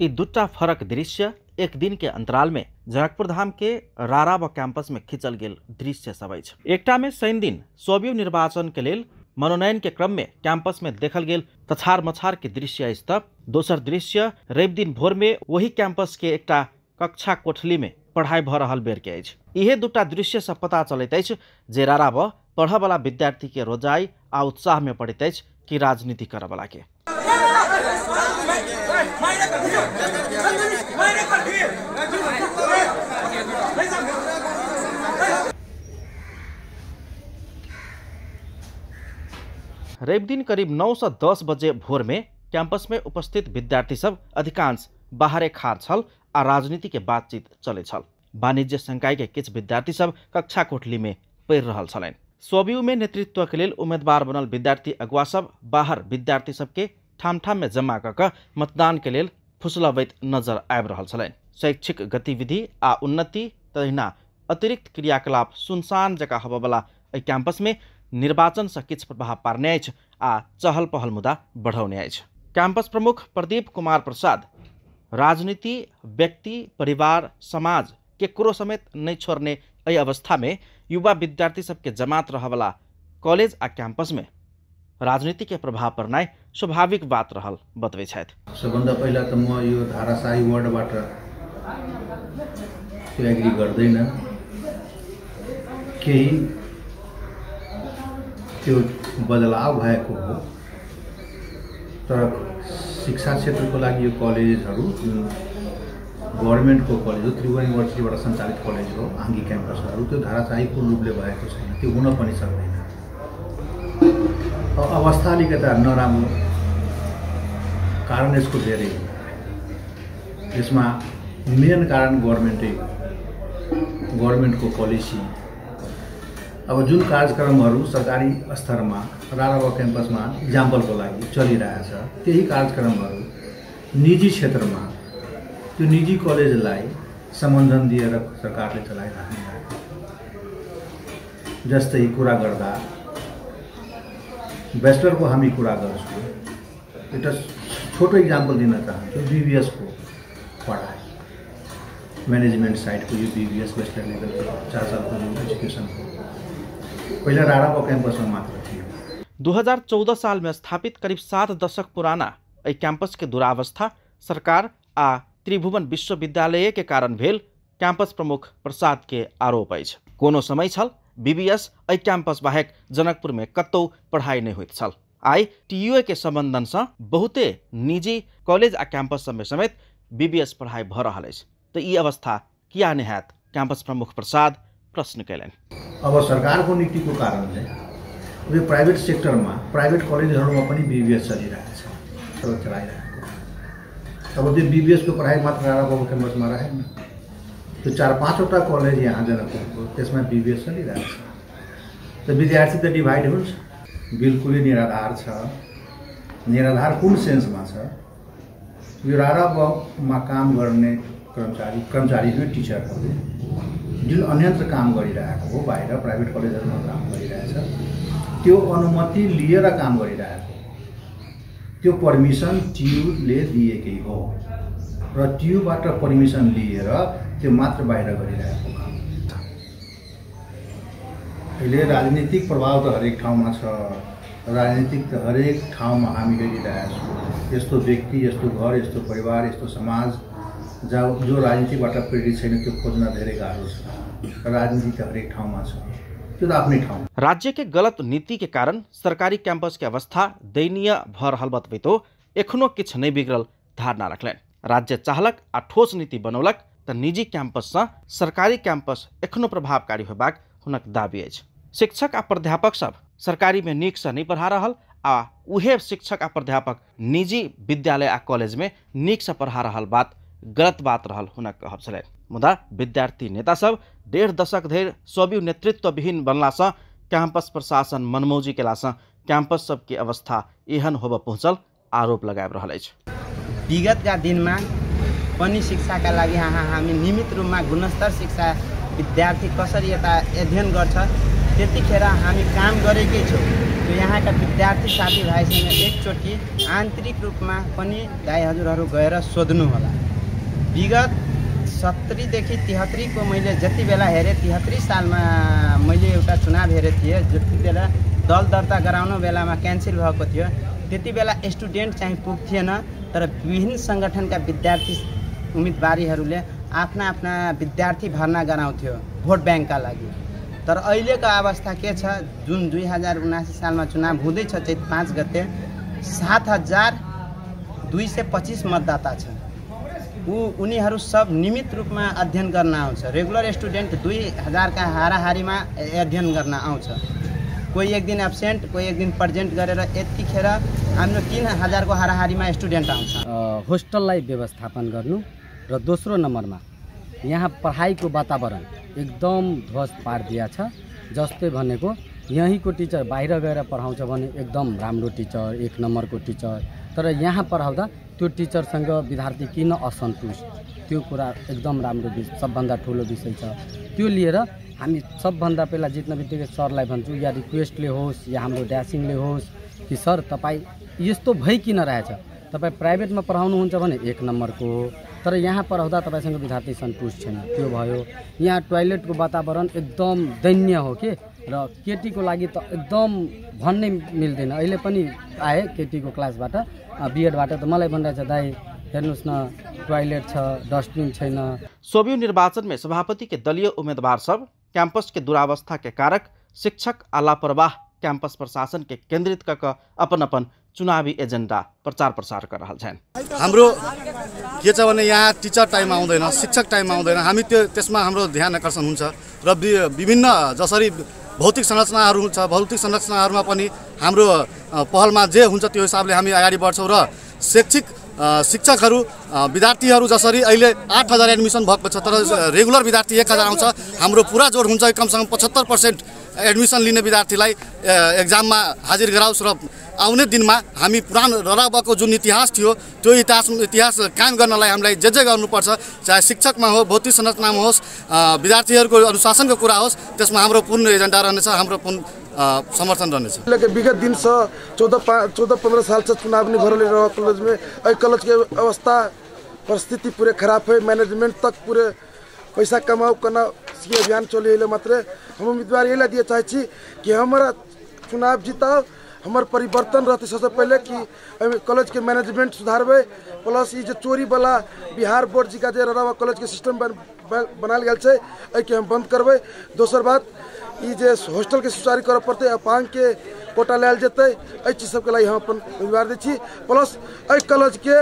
यी दुटा फरक दृश्य एक दिन के अंतराल में जनकपुर धाम के राराब कैंपस में खिंचल गेल दृश्य सब अछि। एकटा में शनि दिन सोबियो निर्वाचन के लेल मनोनयन के क्रम में कैंपस में देखल गेल तछार मछार के दृश्य अछि त दोसर दृश्य रवि दिन भोर में वही कैंपस के एकटा कक्षा कोठली में पढ़ाई भ रहल बेर के अछि। इहे दुटा दृश्य से पता चलैत अछि जे राराब पढ़ वाला विद्यार्थी के रोजाई आ उत्साह में पड़ैत अछि कि राजनीति करऽ वाला के। रवि दिन करीब 9 से 10 बजे भोर में कैंपस में उपस्थित विद्यार्थी सब अधिकांश बाहरे खाड़ छल आ राजनीति के बातचीत चले छल। वाणिज्य संकाय के किछ विद्यार्थी सब कक्षा कोठली में पढ़ि रहल छलनि। सोबियू में नेतृत्व के लेल उम्मीदवार बनल विद्यार्थी अगुआ सब बाहर विद्यार्थी सबके ठाम ठाम में जमा कऽ मतदान के लेल फुसलबैत नजर आबि रहल छलनि। शैक्षिक गतिविधि आ उन्नति तहिना अतिरिक्त क्रियाकलाप सुनसान जकाँ होबऽ वाला एहि कैंपस में निर्वाचन से किछु प्रभाव पारने अछि आ चहल पहल मुदा बढ़ौने अछि। कैंपस प्रमुख प्रदीप कुमार प्रसाद राजनीति व्यक्ति परिवार समाज केकरो समेत नहीं छोड़ने एहि अवस्था में युवा विद्यार्थी सबके जमात रह वाला कॉलेज आ कैंपस में राजनीति के प्रभाव पर्नाइ स्वाभाविक बात रहल बतबै छथि। सबभन्दा पहिला त म यो धाराशाही वर्डबाट त्यो एग्री गर्दैन। केही त्यो बदलाव भएको हो तर शिक्षा क्षेत्रको लागि यो कलेजहरू गभर्नमेन्टको कलेज हो, त्रिभुवन युनिभर्सिटीबाट सञ्चालित कलेज हो, आङ्गी क्याम्पसहरू त्यो धाराशाही पूर्ण रूपले भएको छैन, त्यो हुन पनि सक्दैन। अवस्था अलिकता नराम्रो कारण यसको धेरै हो। यसमा मेन कारण गभर्नमेन्टको पोलिसी। अब जुन कार्यक्रमहरू सरकारी स्तरमा राराब क्याम्पसमा इक्जाम्पलको लागि चलिरहेछ त्यही कार्यक्रमहरू निजी क्षेत्रमा त्यो निजी कलेजलाई सम्बन्धन दिएर सरकारले चलाइराख्नु भएको। जस्तै कुरा गर्दा बैचलरको हामी कुरा गर्छौँ, एउटा छोटो इक्जाम्पल दिन चाहन्छु। बीबीएस को पढाइ मैनेजमेंट साइड को यो बीबीएस बैचलर लेभल 4 सालको जो एजुकेशन हो पहिला राराब क्याम्पसमा मात्र थियो। 2014 साल में स्थापित करीब 7 दशक पुराना एहि कैंपस के दुरावस्था सरकार आ त्रिभुवन विश्वविद्यालय के कारण भेल कैंपस प्रमुख प्रसाद के आरोप अछि। कोनो समय छल बीबीएस एहि कैंपस बाहेक जनकपुर में कतौ पढ़ाई नहीं होइत छल। आई टीयूए के संबंधन से बहुते निजी कॉलेज आ कैंपस सब में समेत बीबीएस पढ़ाई भ रहल अछि। तो ई अवस्था किया नहीं हैत? कैंपस प्रमुख प्रसाद प्रश्न कैलनि। अब सरकारको नीतिको कारणले यो प्राइवेट सेक्टरमा प्राइवेट कलेजहरूमा पनि बीबीएस चलिरहेछ, चलाइरहेको। अब त्यो बीबीएस को पढाइ मात्र राराब क्याम्पसमा रहेन, त्यो 4-5वटा कलेज यहाँ जनकपुरको त्यसमा बीबीएस चलिरहेछ। त विद्यार्थी त डिभाइड हुन्छ, बिल्कुलै निराधार छ। निराधार कुन सेन्समा छ? यो राराबमा काम गर्ने कर्मचारी नै टिचरहरूले जुन अन्यत्र काम गरिरहेको हो, बाहिर प्राइवेट कलेजहरूमा काम गरिरहेछ, त्यो अनुमति लिएर काम गरिरहेको, त्यो पर्मिसन टियूले दिएकै हो र टियूबाट पर्मिसन लिएर त्यो मात्र बाहिर गरिरहेको काम। अहिले राजनीतिक प्रभाव त हरेक ठाउँमा छ, राजनीतिक त हरेक ठाउँमा हामी गरिरहेका छौँ। यस्तो व्यक्ति, यस्तो घर, यस्तो परिवार, यस्तो समाज जो राजनीतिबाट प्रेरित छैन त्यो खोज्न धेरै गाह्रो छ। राजनीति त हरेक ठाउँमा छ, त्यो त आफ्नै ठाउँमा। राज्य के गलत नीति के कारण सरकारी कैंपस के अवस्था दयनीय भ रहल बतबै तो एखनो किछ नहीं बिगड़ल धारणा रखलनि। राज्य चाहलक आ ठोस नीति बनौलक त निजी कैंपस से सरकारी कैंपस एखनो प्रभावकारी होबाक हुनक दाबी अछि। शिक्षक आ प्राध्यापक सब सरकारी में नीक से नहीं पढ़ा रहल आ उहे शिक्षक आ प्राध्यापक निजी विद्यालय आ कॉलेज में नीक से पढ़ा रहल बात गलत बात रहल हुनक कहब छलनि। मुदा विद्यार्थी नेता सब 1.5 दशक धरि सोबियू नेतृत्व विहीन बनला से कैंपस प्रशासन मनमौजी केला से कैंपस सब की अवस्था एहन होब पहुँचल आरोप लगाब रहल अछि। विगतका दिनमा पनि शिक्षाका लागि हामी नियमित रूपमा गुणस्तर शिक्षा विद्यार्थी कसरी यता अध्ययन गर्छ त्यतिखेर हामी काम गरेकै छौँ। त्यो यहाँका विद्यार्थी साथीभाइसँग एकचोटि आन्तरिक रूपमा पनि दाइ हजुरहरू गएर सोध्नु होला। विगत 70 देखि 73 को मैले जति बेला हेरेँ, 73 सालमा मैले एउटा चुनाव हेरेको थिएँ, जति बेला दल दर्ता गराउनु बेलामा क्यान्सल भएको थियो। त्यति बेला स्टुडेन्ट चाहिँ पुग्थेन, तर विभिन्न सङ्गठनका विद्यार्थी उम्मेदवारीहरूले आफ्ना आफ्ना विद्यार्थी भर्ना गराउँथ्यो भोट ब्याङ्कका लागि। तर अहिलेको अवस्था के छ, जुन 2079 सालमा चुनाव हुँदैछ चैत 5 गते 7225 मतदाता छ। उनीहरू सब नियमित रूपमा अध्ययन गर्न आउँछ। रेगुलर स्टुडेन्ट 2000 का हाराहारीमा अध्ययन गर्न आउँछ। कोही एक दिन एब्सेन्ट, कोही एक दिन प्रेजेन्ट गरेर यतिखेर हाम्रो 3000 को हाराहारीमा स्टुडेन्ट आउँछ। होस्टललाई व्यवस्थापन गर्नु र दोस्रो नम्बरमा यहाँ पढाइको वातावरण एकदम ध्वस्त पारिदिया छ। जस्तै भनेको यहीँको टिचर बाहिर गएर पढाउँछ भने एकदम राम्रो टिचर, 1 नम्बरको टिचर, तर यहाँ पढाउँदा त्यो टिचरसँग विद्यार्थी किन असन्तुष्ट, त्यो कुरा एकदम राम्रो सबभन्दा ठुलो विषय छ। त्यो लिएर हामी सबभन्दा पहिला जित्ने बित्तिकै सरलाई भन्छु, या रिक्वेस्टले होस् या हाम्रो ड्यासिङले होस् कि सर तपाईँ यस्तो भइ किन रहेछ, तपाईँ प्राइभेटमा पढाउनुहुन्छ भने 1 नम्बरको हो, तर यहाँ पढाउँदा तपाईँसँग विद्यार्थी सन्तुष्ट छैन। त्यो भयो। यहाँ टोयलेटको वातावरण एकदम दयनीय हो के, र केटीको लागि त एकदम भन्नै मिल्दैन। अहिले पनि आए केटीको क्लासबाट बिएडबाट त मलाई भनिरहेछ, दाइ हेर्नुहोस् न टोयलेट छ, डस्टबिन छैन। सोबियू निर्वाचन में सभापति के दलीय उम्मीदवार सब कैंपस के दुरावस्था के कारक शिक्षक आ लापरवाह कैंपस प्रशासन के केंद्रित कर अपन अपन चुनावी एजेंडा प्रचार प्रसार कर रहा छन्। हाम्रो के छ भने यहाँ टिचर टाइम आउँदैन, शिक्षक टाइम आउँदैन। हामी त्यसमा हाम्रो ध्यान आकर्षण हुन्छ र विभिन्न जसरी भौतिक संरचनाहरू हुन्छ, भौतिक संरचनाहरूमा पनि हाम्रो पहलमा जे हुन्छ त्यो हिसाबले हामी अगाडि बढ्छौँ र शिक्षकहरू विद्यार्थीहरू जसरी अहिले 8000 एडमिसन भएको छ, तर रेगुलर विद्यार्थी 1000 आउँछ। हाम्रो पुरा जोड हुन्छ कमसेकम 75% एडमिसन लिने विद्यार्थीलाई एक्जाममा हाजिर गराओस् र आउने दिनमा हामी पुरानो रराबाको जुन इतिहास थियो त्यो इतिहास कायम गर्नलाई हामीलाई जे गर्नुपर्छ, चाहे शिक्षकमा हो, भौतिक संरचनामा होस्, विद्यार्थीहरूको अनुशासनको कुरा होस्, त्यसमा हाम्रो पूर्ण एजेन्डा रहनेछ, हाम्रो पूर्ण समर्थन रहनेछ। विगत दिन से 14-15 साल से चुनाव नहीं भरल रहा कॉलेज में। कॉलेज के अवस्था परिस्थिति पूरे खराब है। मैनेजमेंट तक पूरे पैसा कमाओ करना ये अभियान चले मात्र हम उम्मीदवार ये दिए चाहे कि हमारा चुनाव जीताओ, हमार परिवर्तन रहते सबसे पहले कि कॉलेज के मैनेजमेंट सुधारबे, प्लस ये जो चोरी वाला बिहार बोर्ड जी का जे रहा कॉलेज के सिस्टम बनाल गया है कि हम बंद करबे। दोसर बात ये जे हॉस्टल के सुचारू कर पड़ते, अपांग के कोटा लायल जते, एहि चीज सबके लिए हम अपन उम्मीदवार दै छी। प्लस एहि कॉलेज के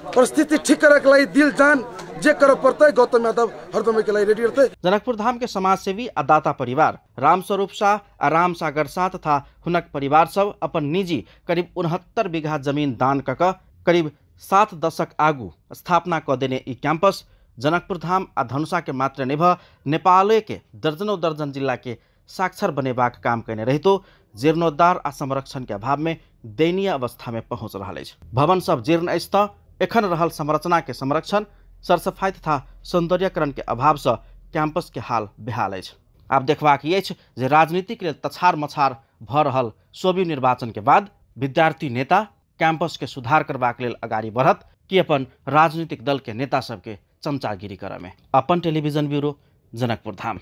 परिस्थिति ठीक करे के लिए दिल जान जे कर पड़ते गौतम यादव हरदम के लिए रेडी रहते। जनकपुर धाम के समाजसेवी आ दाता परिवार रामस्वरूप शाह आ राम सागर शाह तथा हुनक परिवार सब अपन निजी करीब 69 बीघा जमीन दान कक करीब 7 दशक आगू स्थापना क देने ई कैंपस जनकपुर धाम आ धनुषा के मात्र निभ नेपाल के दर्जनों दर्जन जिला के साक्षर बनेबाक काम करने रहितो जीर्णोद्धार आ संरक्षण के अभाव में दयनीय अवस्था में पहुंच रहा है। भवन सब जीर्ण अस्त एखन रहल संरचना के संरक्षण, सरसफाई तथा सौंदर्यकरण के अभाव से कैंपस के हाल बेहाल है। आब देखबाक ये जे राजनीतिक लेल तछार मछार भ रहल सोबियू निर्वाचन के बाद विद्यार्थी नेता कैंपस के सुधार करबाक लेल अगाडि बढ़त कि अपन राजनीतिक दल के नेता सबके चमचागिरी करे में। Upon television bureau Janakpur Dham.